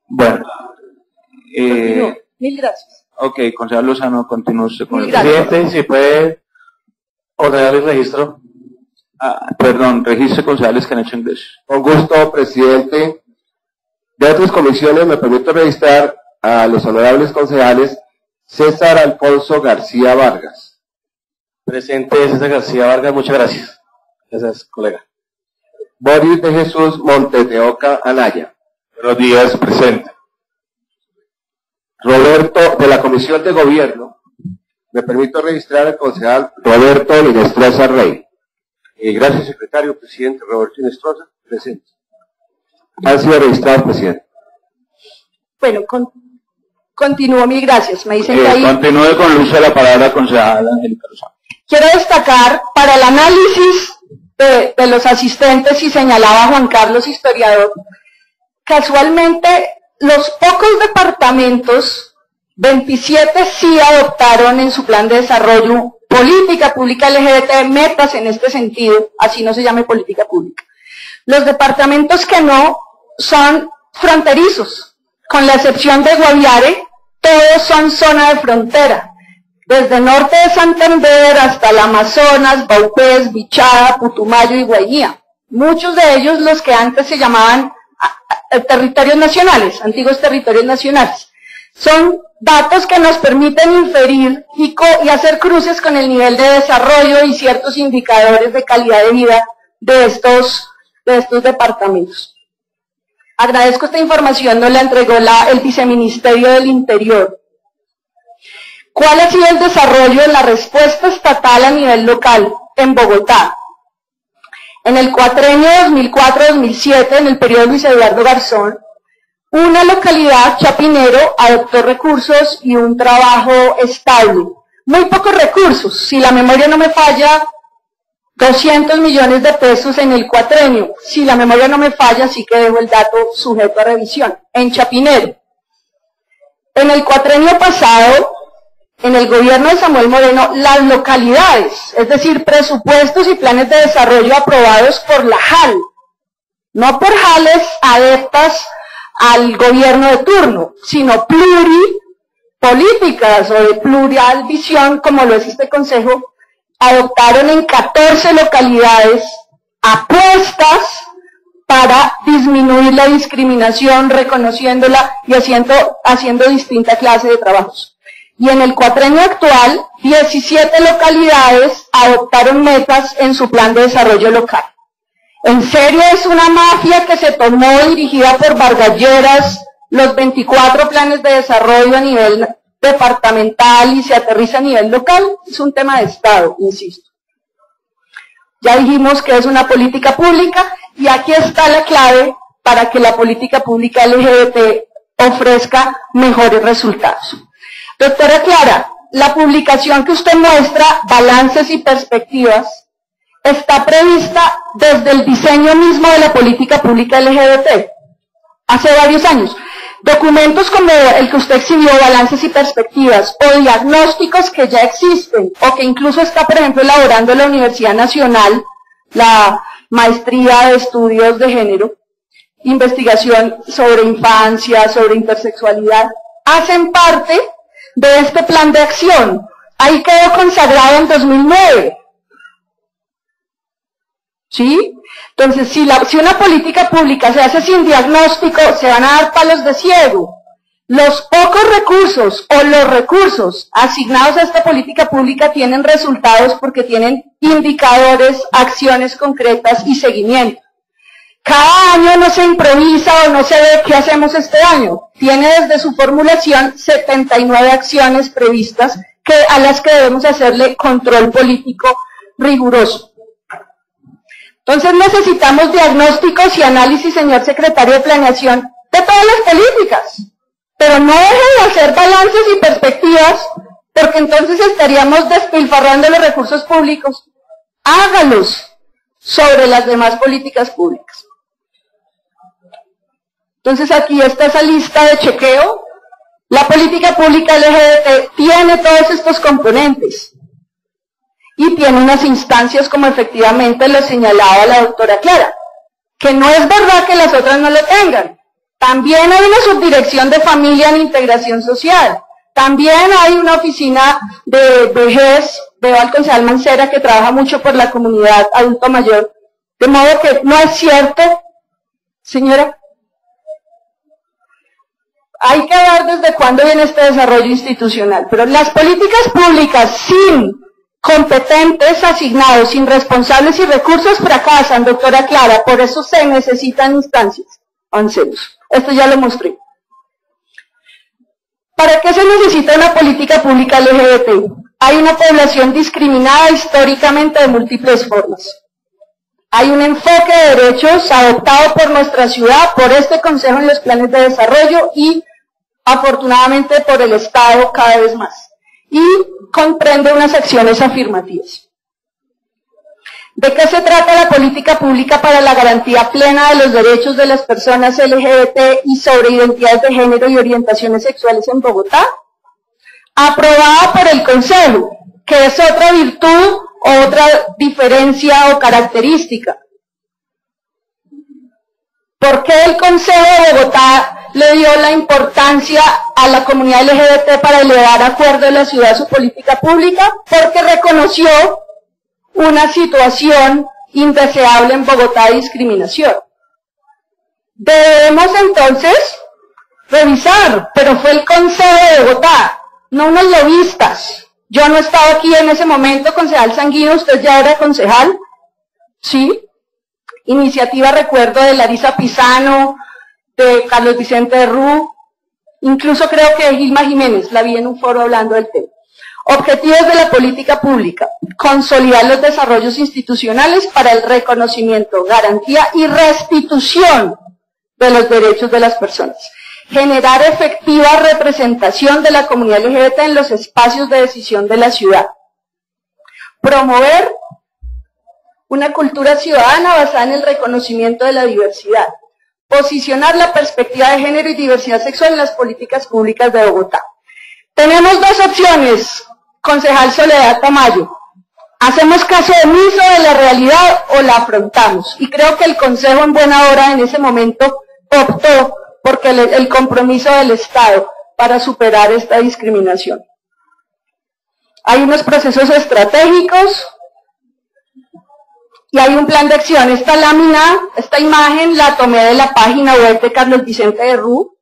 Bueno.
Mil gracias.
Ok, concejal Lozano, continúe usted con el
Presidente, si puede ordenar el registro.
Perdón, registre concejales que han hecho ingreso.
Con gusto, presidente. De otras comisiones me permito registrar a los honorables concejales César Alfonso García Vargas.
Presente César García Vargas, muchas gracias. Gracias, colega.
Boris de Jesús Montes de Oca Anaya.
Buenos días, presente.
Roberto, de la Comisión de Gobierno, me permito registrar al concejal Roberto Inestrosa Rey.
Gracias, secretario. Presidente Roberto Inestrosa, presente.
Han sido registrados, presidente.
Bueno, continúo, mil gracias. Me dicen que ahí...
Continúe con el uso de la palabra, concejal Angélica Lozano.
Quiero destacar, para el análisis de los asistentes, y señalaba Juan Carlos, historiador, casualmente los pocos departamentos, 27 sí adoptaron en su plan de desarrollo política pública LGBT, metas en este sentido, así no se llame política pública. Los departamentos que no son fronterizos, con la excepción de Guaviare, todos son zona de frontera. Desde norte de Santander hasta el Amazonas, Baupés, Bichada, Putumayo y Guainía. Muchos de ellos los que antes se llamaban territorios nacionales, antiguos territorios nacionales. Son datos que nos permiten inferir y hacer cruces con el nivel de desarrollo y ciertos indicadores de calidad de vida de estos departamentos. Agradezco esta información, nos la entregó el Viceministerio del Interior. ¿Cuál ha sido el desarrollo de la respuesta estatal a nivel local en Bogotá? En el cuatrenio 2004-2007, en el periodo Luis Eduardo Garzón, una localidad, Chapinero, adoptó recursos y un trabajo estable. Muy pocos recursos, si la memoria no me falla, 200 millones de pesos en el cuatrenio. Si la memoria no me falla, sí que dejo el dato sujeto a revisión. En Chapinero. En el cuatrenio pasado, en el gobierno de Samuel Moreno, las localidades, es decir, presupuestos y planes de desarrollo aprobados por la JAL, no por JALes adeptas al gobierno de turno, sino pluripolíticas o de plural visión, como lo es este consejo, adoptaron en 14 localidades apuestas para disminuir la discriminación, reconociéndola y haciendo distinta clase de trabajos. Y en el cuatrenio actual, 17 localidades adoptaron metas en su plan de desarrollo local. En serio, es una mafia que se tomó dirigida por Vargas Lleras los 24 planes de desarrollo a nivel departamental y se aterriza a nivel local. Es un tema de Estado, insisto. Ya dijimos que es una política pública y aquí está la clave para que la política pública LGBT ofrezca mejores resultados. Doctora Clara, la publicación que usted muestra, Balances y Perspectivas, está prevista desde el diseño mismo de la política pública LGBT, hace varios años. Documentos como el que usted exhibió, Balances y Perspectivas, o diagnósticos que ya existen, o que incluso está, por ejemplo, elaborando la Universidad Nacional, la Maestría de Estudios de Género, investigación sobre infancia, sobre intersexualidad, hacen parte de este plan de acción. Ahí quedó consagrado en 2009. ¿Sí? Entonces, si una política pública se hace sin diagnóstico, se van a dar palos de ciego. Los pocos recursos o los recursos asignados a esta política pública tienen resultados porque tienen indicadores, acciones concretas y seguimiento. Cada año no se improvisa o no se ve qué hacemos este año. Tiene desde su formulación 79 acciones previstas a las que debemos hacerle control político riguroso. Entonces necesitamos diagnósticos y análisis, señor secretario de Planeación, de todas las políticas. Pero no dejen de hacer balances y perspectivas, porque entonces estaríamos despilfarrando los recursos públicos. Hágalos sobre las demás políticas públicas. Entonces aquí está esa lista de chequeo. La política pública LGBT tiene todos estos componentes. Y tiene unas instancias como efectivamente lo señalaba la doctora Clara, que no es verdad que las otras no lo tengan. También hay una subdirección de familia en integración social. También hay una oficina de vejez, veo al concejal Mancera que trabaja mucho por la comunidad adulto mayor. De modo que no es cierto, señora. Hay que ver desde cuándo viene este desarrollo institucional. Pero las políticas públicas sin competentes asignados, sin responsables y recursos fracasan, doctora Clara. Por eso se necesitan instancias. Avancemos. Esto ya lo mostré. ¿Para qué se necesita una política pública LGBT? Hay una población discriminada históricamente de múltiples formas. Hay un enfoque de derechos adoptado por nuestra ciudad, por este Consejo en los planes de desarrollo y afortunadamente por el Estado cada vez más. Y comprende unas acciones afirmativas. ¿De qué se trata la política pública para la garantía plena de los derechos de las personas LGBT y sobre identidades de género y orientaciones sexuales en Bogotá? Aprobada por el Consejo, que es otra virtud o otra diferencia o característica. ¿Por qué el Consejo de Bogotá le dio la importancia a la comunidad LGBT para elevar a acuerdo de la ciudad su política pública? Porque reconoció una situación indeseable en Bogotá de discriminación. Debemos entonces revisar, pero fue el Consejo de Bogotá, no unos lobistas. Yo no estaba aquí en ese momento, concejal Sanguino, usted ya era concejal, ¿sí? Iniciativa, recuerdo, de Larisa Pisano, de Carlos Vicente Rú, incluso creo que de Gilma Jiménez, la vi en un foro hablando del tema. Objetivos de la política pública: consolidar los desarrollos institucionales para el reconocimiento, garantía y restitución de los derechos de las personas. Generar efectiva representación de la comunidad LGBT en los espacios de decisión de la ciudad. Promover una cultura ciudadana basada en el reconocimiento de la diversidad. Posicionar la perspectiva de género y diversidad sexual en las políticas públicas de Bogotá. Tenemos dos opciones, concejal Soledad Tamayo. ¿Hacemos caso omiso de la realidad o la afrontamos? Y creo que el Consejo en buena hora en ese momento optó porque el compromiso del Estado para superar esta discriminación. Hay unos procesos estratégicos y hay un plan de acción. Esta lámina, esta imagen la tomé de la página web de Carlos Vicente de Rú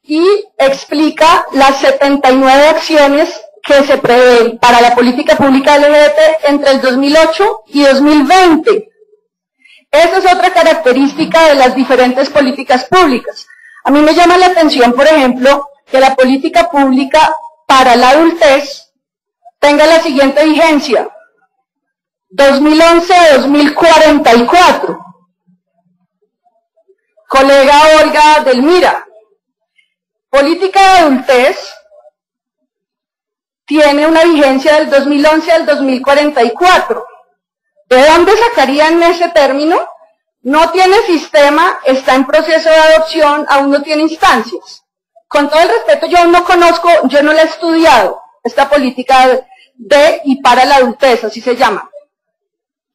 y explica las 79 acciones que se prevén para la política pública LGBT entre el 2008 y 2020. Esa es otra característica de las diferentes políticas públicas. A mí me llama la atención, por ejemplo, que la política pública para la adultez tenga la siguiente vigencia: 2011-2044. Colega Olga Delmira, política de adultez tiene una vigencia del 2011 al 2044. ¿De dónde sacarían ese término? No tiene sistema, está en proceso de adopción, aún no tiene instancias. Con todo el respeto, yo no conozco, yo no la he estudiado, esta política de y para la adultez, así se llama.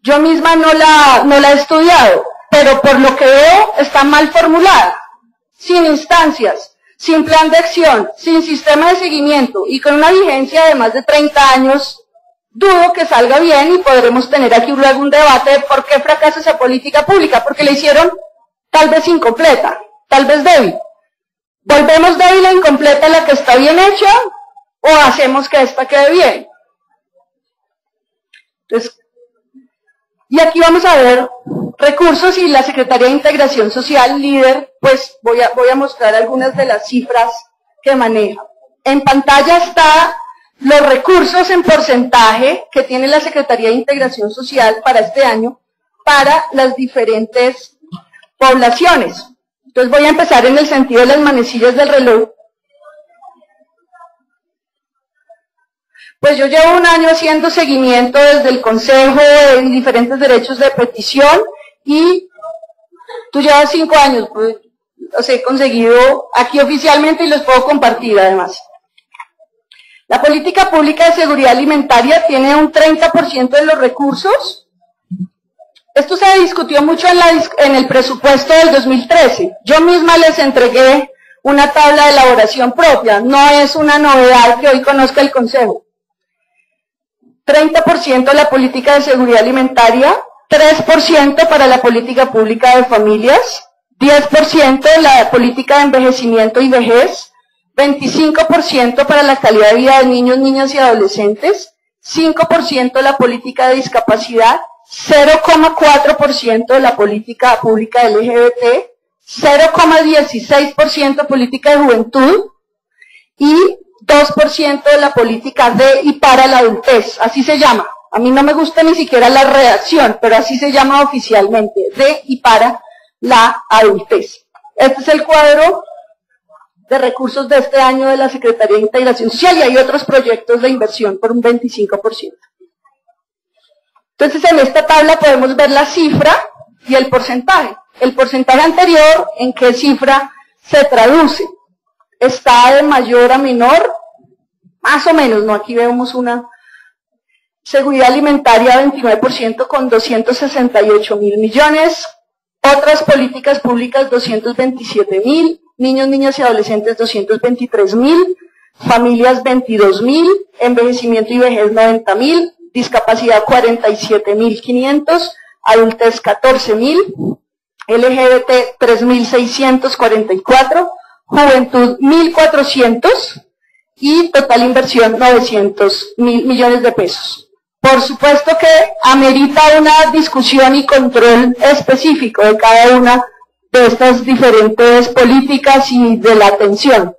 Yo misma no la he estudiado, pero por lo que veo está mal formulada, sin instancias, sin plan de acción, sin sistema de seguimiento y con una vigencia de más de 30 años. Dudo que salga bien y podremos tener aquí luego un debate de por qué fracasa esa política pública, porque la hicieron tal vez incompleta, tal vez débil. ¿Volvemos débil e incompleta la que está bien hecha o hacemos que esta quede bien? Entonces, y aquí vamos a ver recursos y la Secretaría de Integración Social, líder, pues voy a mostrar algunas de las cifras que maneja. En pantalla está los recursos en porcentaje que tiene la Secretaría de Integración Social para este año para las diferentes poblaciones. Entonces voy a empezar en el sentido de las manecillas del reloj. Pues yo llevo un año haciendo seguimiento desde el Consejo de diferentes derechos de petición y tú llevas 5 años, pues los he conseguido aquí oficialmente y los puedo compartir además. La política pública de seguridad alimentaria tiene un 30% de los recursos. Esto se discutió mucho en el presupuesto del 2013. Yo misma les entregué una tabla de elaboración propia. No es una novedad que hoy conozca el Consejo. 30% la política de seguridad alimentaria, 3% para la política pública de familias, 10% la política de envejecimiento y vejez, 25% para la calidad de vida de niños, niñas y adolescentes, 5% la política de discapacidad, 0,4% de la política pública LGBT, 0,16% política de juventud y 2% de la política de y para la adultez, así se llama. A mí no me gusta ni siquiera la redacción, pero así se llama oficialmente, de y para la adultez. Este es el cuadro de recursos de este año de la Secretaría de Integración Social y hay otros proyectos de inversión por un 25%. Entonces en esta tabla podemos ver la cifra y el porcentaje. El porcentaje anterior, ¿en qué cifra se traduce? Está de mayor a menor, más o menos, ¿no? Aquí vemos una seguridad alimentaria 29% con 268.000 millones, Otras políticas públicas 227.000, niños, niñas y adolescentes 223.000, familias 22.000, envejecimiento y vejez 90.000, discapacidad 47.500, adultez 14.000, LGBT 3.644, juventud 1.400 y total inversión 900 millones de pesos. Por supuesto que amerita una discusión y control específico de cada una de estas diferentes políticas y de la atención.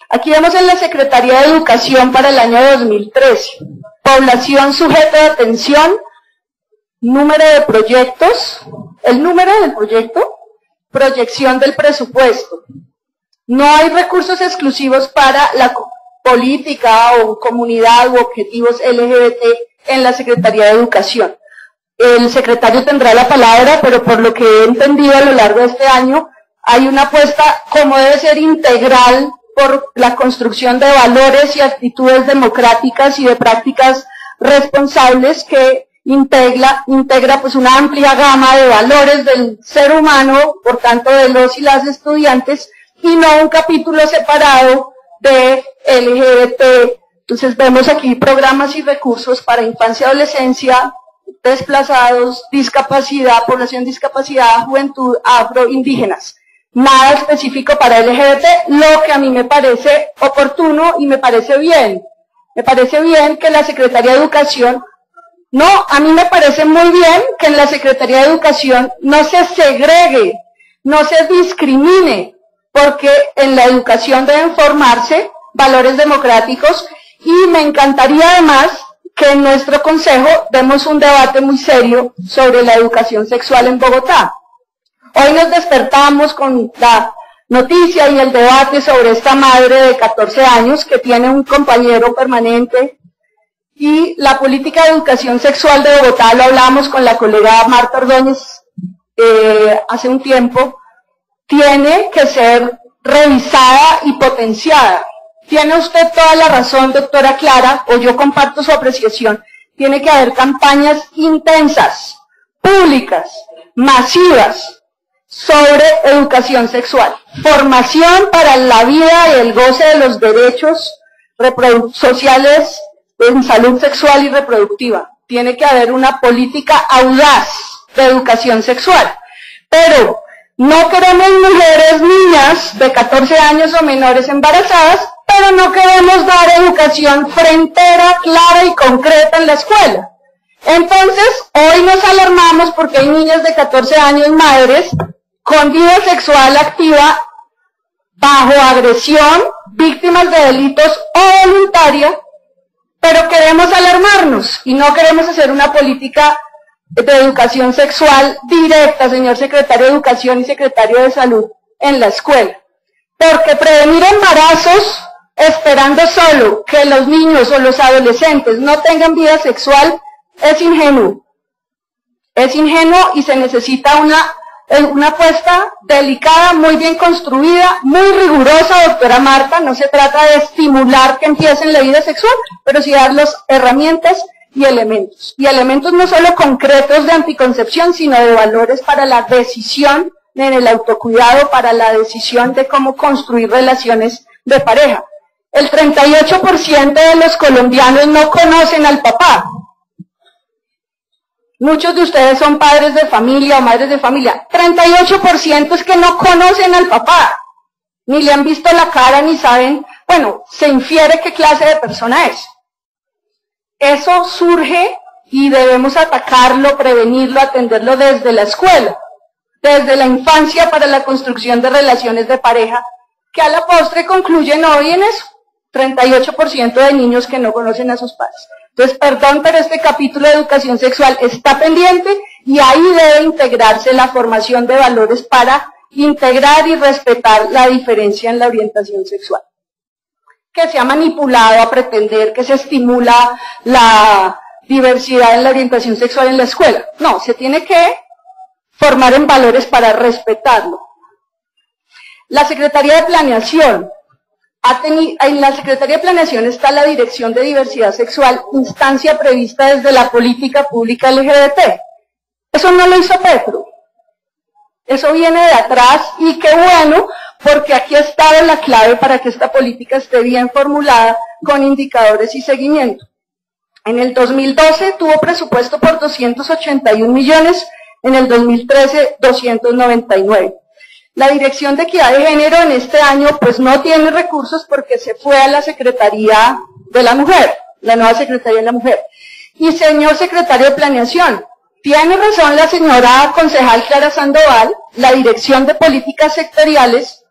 Aquí vemos en la Secretaría de Educación para el año 2013, población sujeto de atención, número de proyectos, el número del proyecto, proyección del presupuesto. No hay recursos exclusivos para la política o comunidad u objetivos LGBT en la Secretaría de Educación. El secretario tendrá la palabra, pero por lo que he entendido a lo largo de este año, hay una apuesta como debe ser integral por la construcción de valores y actitudes democráticas y de prácticas responsables que integra pues una amplia gama de valores del ser humano, por tanto de los y las estudiantes, y no un capítulo separado de LGBT. Entonces vemos aquí programas y recursos para infancia y adolescencia, desplazados, discapacidad, población discapacidad, juventud, afro, indígenas. Nada específico para LGBT, lo que a mí me parece oportuno y me parece bien. Me parece bien que la Secretaría de Educación, a mí me parece muy bien que en la Secretaría de Educación no se segregue, no se discrimine, porque en la educación deben formarse valores democráticos y me encantaría además que en nuestro consejo demos un debate muy serio sobre la educación sexual en Bogotá. Hoy nos despertamos con la noticia y el debate sobre esta madre de 14 años que tiene un compañero permanente, y la política de educación sexual de Bogotá, lo hablamos con la colega Marta Ordóñez hace un tiempo, tiene que ser revisada y potenciada. Tiene usted toda la razón, doctora Clara, o yo comparto su apreciación. Tiene que haber campañas intensas, públicas, masivas, sobre educación sexual. Formación para la vida y el goce de los derechos sociales en salud sexual y reproductiva. Tiene que haber una política audaz de educación sexual. Pero no queremos mujeres, niñas de 14 años o menores embarazadas, pero no queremos dar educación frentera, clara y concreta en la escuela. Entonces, hoy nos alarmamos porque hay niñas de 14 años, madres, con vida sexual activa, bajo agresión, víctimas de delitos o voluntaria, pero queremos alarmarnos y no queremos hacer una política de educación sexual directa, señor secretario de Educación y secretario de Salud, en la escuela. Porque prevenir embarazos esperando solo que los niños o los adolescentes no tengan vida sexual es ingenuo. Es ingenuo y se necesita una apuesta delicada, muy bien construida, muy rigurosa, doctora Marta. No se trata de estimular que empiecen la vida sexual, pero sí darles herramientas y elementos. Y elementos no solo concretos de anticoncepción, sino de valores para la decisión en el autocuidado, para la decisión de cómo construir relaciones de pareja. El 38% de los colombianos no conocen al papá. Muchos de ustedes son padres de familia o madres de familia. 38% es que no conocen al papá. Ni le han visto la cara, ni saben, se infiere qué clase de persona es. Eso surge y debemos atacarlo, prevenirlo, atenderlo desde la escuela, desde la infancia para la construcción de relaciones de pareja, que a la postre concluyen hoy en eso. 38% de niños que no conocen a sus padres. Entonces, perdón, pero este capítulo de educación sexual está pendiente y ahí debe integrarse la formación de valores para integrar y respetar la diferencia en la orientación sexual. Que se ha manipulado a pretender que se estimula la diversidad en la orientación sexual en la escuela. No, se tiene que formar en valores para respetarlo. La Secretaría de Planeación en la Secretaría de Planeación está la Dirección de Diversidad Sexual, instancia prevista desde la política pública LGBT. Eso no lo hizo Petro. Eso viene de atrás y qué bueno, porque aquí ha estado la clave para que esta política esté bien formulada con indicadores y seguimiento. En el 2012 tuvo presupuesto por 281 millones, en el 2013 299. La Dirección de Equidad de Género en este año pues no tiene recursos porque se fue a la Secretaría de la Mujer, la nueva Secretaría de la Mujer. Y señor Secretario de Planeación, tiene razón la señora concejal Clara Sandoval, la Dirección de Políticas Sectoriales,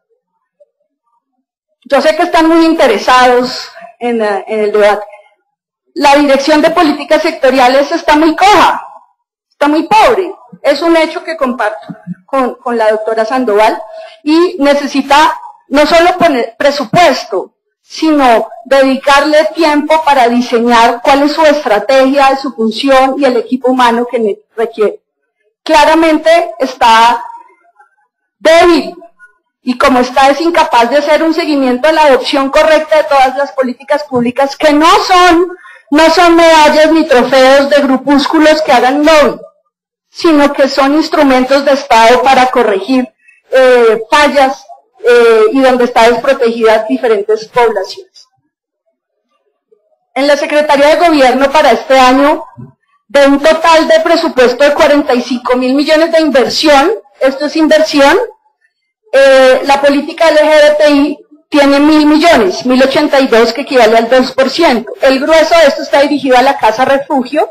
yo sé que están muy interesados en el debate. La Dirección de Políticas Sectoriales está muy coja, está muy pobre. Es un hecho que comparto con la doctora Sandoval y necesita no solo poner presupuesto, sino dedicarle tiempo para diseñar cuál es su estrategia, su función y el equipo humano que requiere. Claramente está débil y como está es incapaz de hacer un seguimiento de la adopción correcta de todas las políticas públicas que no son medallas ni trofeos de grupúsculos que hagan lobby, sino que son instrumentos de Estado para corregir fallas y donde están desprotegidas diferentes poblaciones. En la Secretaría de Gobierno para este año, de un total de presupuesto de 45.000 millones de inversión, esto es inversión, la política LGBTI tiene 1.000 millones, 1.082 que equivale al 2%. El grueso de esto está dirigido a la Casa Refugio,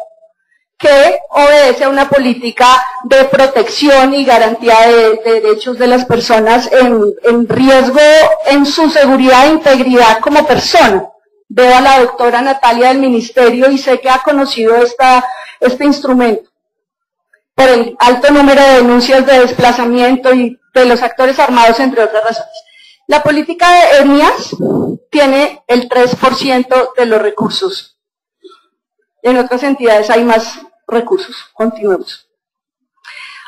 que obedece a una política de protección y garantía de derechos de las personas en riesgo en su seguridad e integridad como persona. Veo a la doctora Natalia del Ministerio y sé que ha conocido este instrumento por el alto número de denuncias de desplazamiento y de los actores armados, entre otras razones. La política de etnias tiene el 3% de los recursos. En otras entidades hay más recursos. Continuemos.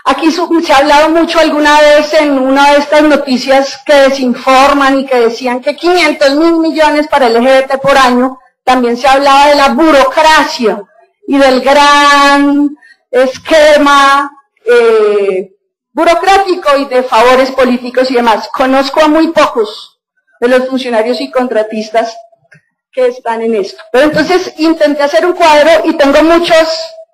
Aquí se ha hablado mucho alguna vez en una de estas noticias que desinforman y que decían que 500.000 millones para el LGBT por año. También se hablaba de la burocracia y del gran esquema burocrático y de favores políticos y demás. Conozco a muy pocos de los funcionarios y contratistas que están en esto. Pero entonces intenté hacer un cuadro y tengo muchos,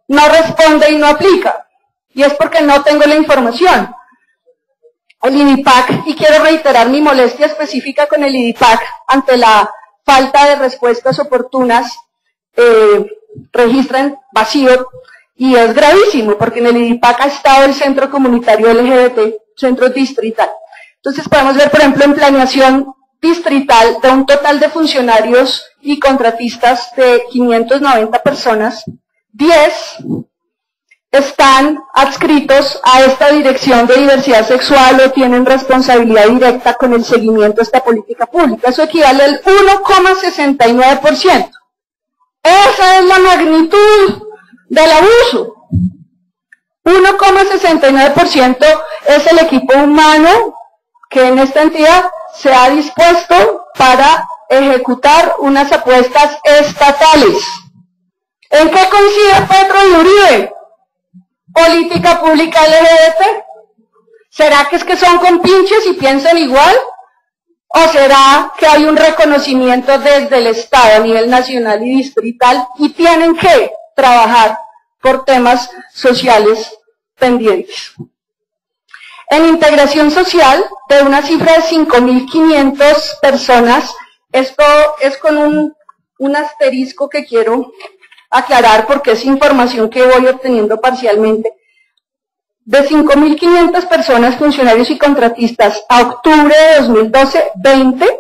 no responde y no aplica. Y es porque no tengo la información. El IDIPAC, y quiero reiterar mi molestia específica con el IDIPAC ante la falta de respuestas oportunas, registran vacío, y es gravísimo, porque en el IDIPAC ha estado el Centro Comunitario LGBT, centro distrital. Entonces podemos ver, por ejemplo, en planeación distrital, de un total de funcionarios y contratistas de 590 personas, 10 están adscritos a esta Dirección de Diversidad Sexual o tienen responsabilidad directa con el seguimiento de esta política pública. Eso equivale al 1,69%. Esa es la magnitud del abuso. 1,69% es el equipo humano que en esta entidad se ha dispuesto para ejecutar unas apuestas estatales. ¿En qué coincide Petro y Uribe? Política pública LGBT. ¿Será que es que son compinches y piensan igual? ¿O será que hay un reconocimiento desde el Estado a nivel nacional y distrital y tienen que trabajar por temas sociales pendientes? En integración social, de una cifra de 5.500 personas, esto es con un asterisco que quiero aclarar porque es información que voy obteniendo parcialmente. De 5.500 personas, funcionarios y contratistas, a octubre de 2012, 20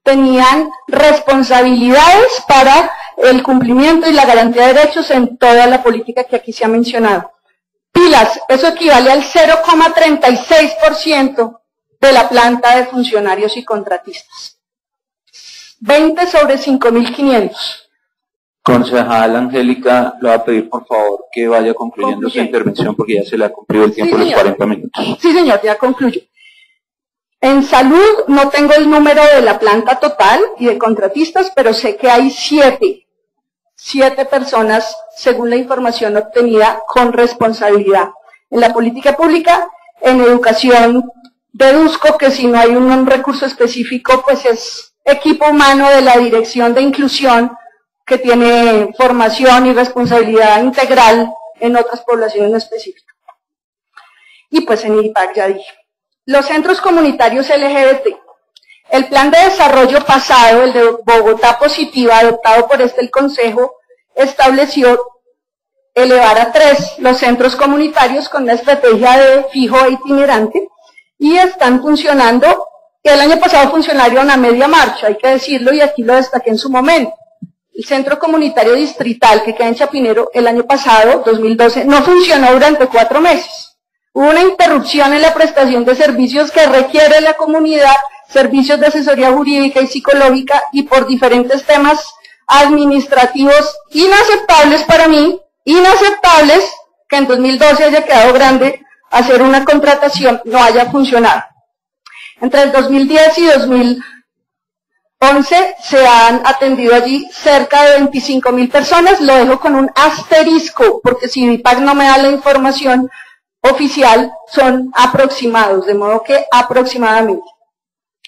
tenían responsabilidades para el cumplimiento y la garantía de derechos en toda la política que aquí se ha mencionado. Pilas, eso equivale al 0,36% de la planta de funcionarios y contratistas. 20 sobre 5.500.
Concejal Angélica, le voy a pedir por favor que vaya concluyendo su intervención porque ya se le ha cumplido el tiempo de los 40 minutos.
Sí, señor, ya concluyo. En salud no tengo el número de la planta total y de contratistas, pero sé que hay 7 personas, según la información obtenida, con responsabilidad. En la política pública, en educación, deduzco que si no hay un recurso específico, pues es equipo humano de la Dirección de Inclusión, que tiene formación y responsabilidad integral en otras poblaciones específicas. Y pues en IDIPAC ya dije. Los centros comunitarios LGBT. El plan de desarrollo pasado, el de Bogotá Positiva, adoptado por el Consejo, estableció elevar a 3 los centros comunitarios con una estrategia de fijo e itinerante, y están funcionando. El año pasado funcionaron a media marcha, hay que decirlo, y aquí lo destaqué en su momento. El centro comunitario distrital que queda en Chapinero el año pasado, 2012, no funcionó durante 4 meses. Hubo una interrupción en la prestación de servicios que requiere la comunidad, servicios de asesoría jurídica y psicológica, y por diferentes temas administrativos inaceptables para mí, inaceptables que en 2012 haya quedado grande hacer una contratación, no haya funcionado. Entre el 2010 y 2011 se han atendido allí cerca de 25.000 personas, lo dejo con un asterisco, porque si IDIPAC no me da la información oficial, son aproximados, de modo que aproximadamente.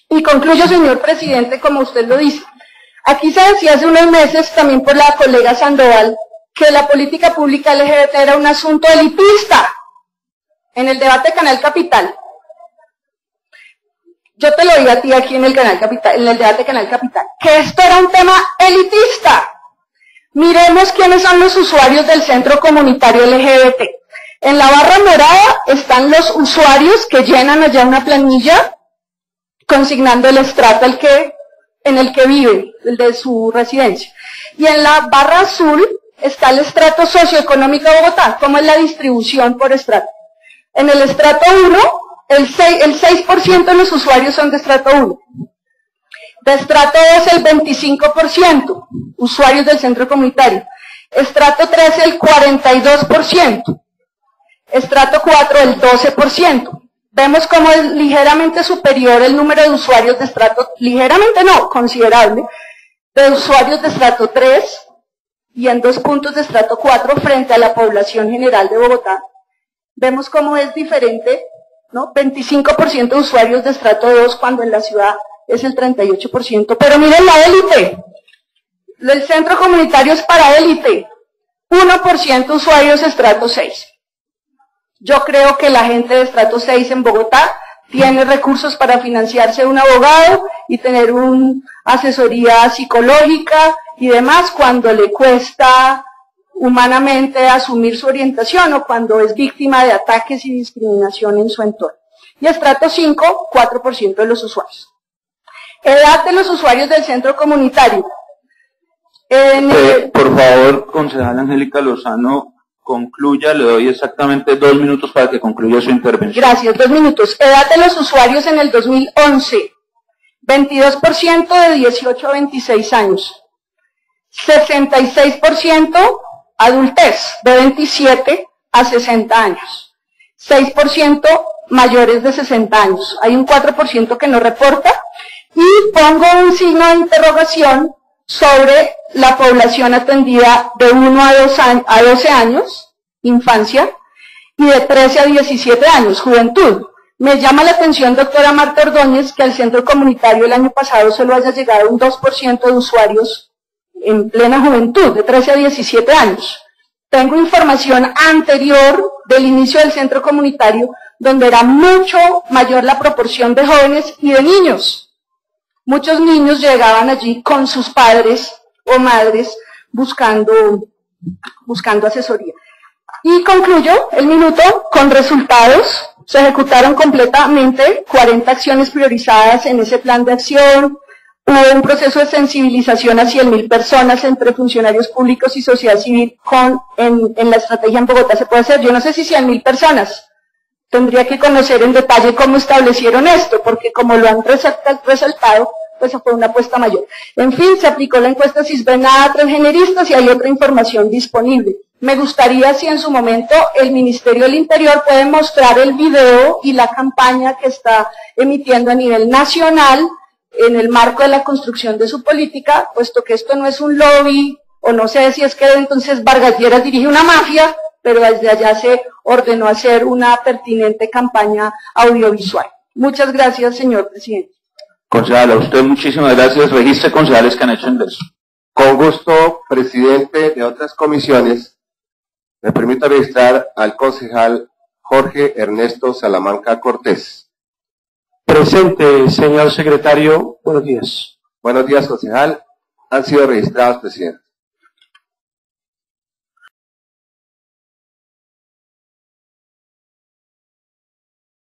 Y concluyo, señor presidente, como usted lo dice. Aquí se decía hace unos meses, también por la colega Sandoval, que la política pública LGBT era un asunto elitista, en el debate de Canal Capital. Yo te lo digo a ti aquí en el Canal Capital, en el debate de Canal Capital, que esto era un tema elitista. Miremos quiénes son los usuarios del centro comunitario LGBT. En la barra morada están los usuarios que llenan allá una planilla consignando el estrato en el que vive, el de su residencia. Y en la barra azul está el estrato socioeconómico de Bogotá, como es la distribución por estrato. En el estrato 1, el 6% de los usuarios son de estrato 1. De estrato 2, el 25%, usuarios del centro comunitario. Estrato 3, el 42%. Estrato 4, el 12%. Vemos como es ligeramente superior el número de usuarios de estrato, ligeramente no, considerable, de usuarios de estrato 3 y en 2 puntos de estrato 4 frente a la población general de Bogotá. Vemos cómo es diferente, ¿no? 25% de usuarios de estrato 2 cuando en la ciudad es el 38%. Pero miren la élite. El centro comunitario es para élite. 1% usuarios de estrato 6. Yo creo que la gente de estrato 6 en Bogotá tiene recursos para financiarse un abogado y tener una asesoría psicológica y demás cuando le cuesta humanamente asumir su orientación o cuando es víctima de ataques y discriminación en su entorno. Y estrato 5, 4% de los usuarios. Edad de los usuarios del centro comunitario.
Por favor, concejal Angélica Lozano, concluya, le doy exactamente 2 minutos para que concluya su intervención.
Gracias, 2 minutos. Edad de los usuarios en el 2011, 22% de 18 a 26 años, 66% adultez, de 27 a 60 años, 6% mayores de 60 años, hay un 4% que no reporta, y pongo un signo de interrogación sobre la población atendida de 1 a 12 años, infancia, y de 13 a 17 años, juventud. Me llama la atención, doctora Marta Ordóñez, que al centro comunitario el año pasado solo haya llegado un 2% de usuarios en plena juventud, de 13 a 17 años. Tengo información anterior del inicio del centro comunitario, donde era mucho mayor la proporción de jóvenes y de niños. Muchos niños llegaban allí con sus padres o madres buscando asesoría. Y concluyo el minuto con resultados. Se ejecutaron completamente 40 acciones priorizadas en ese plan de acción. Hubo un proceso de sensibilización a 100.000 personas entre funcionarios públicos y sociedad civil en la estrategia en Bogotá se puede hacer. Yo no sé si 100.000 personas. Tendría que conocer en detalle cómo establecieron esto, porque como lo han resaltado, pues fue una apuesta mayor. En fin, se aplicó la encuesta Cisbena a transgeneristas y hay otra información disponible. Me gustaría si en su momento el Ministerio del Interior puede mostrar el video y la campaña que está emitiendo a nivel nacional en el marco de la construcción de su política, puesto que esto no es un lobby, o no sé si es que entonces Vargas Lleras dirige una mafia, pero desde allá se ordenó hacer una pertinente campaña audiovisual. Muchas gracias, señor presidente.
Concejal, a usted muchísimas gracias. Registre concejales que han hecho enderezo.
Con gusto, presidente de otras comisiones, me permito registrar al concejal Jorge Ernesto Salamanca Cortés.
Presente, señor secretario. Buenos días.
Buenos días, concejal. Han sido registrados, presidente.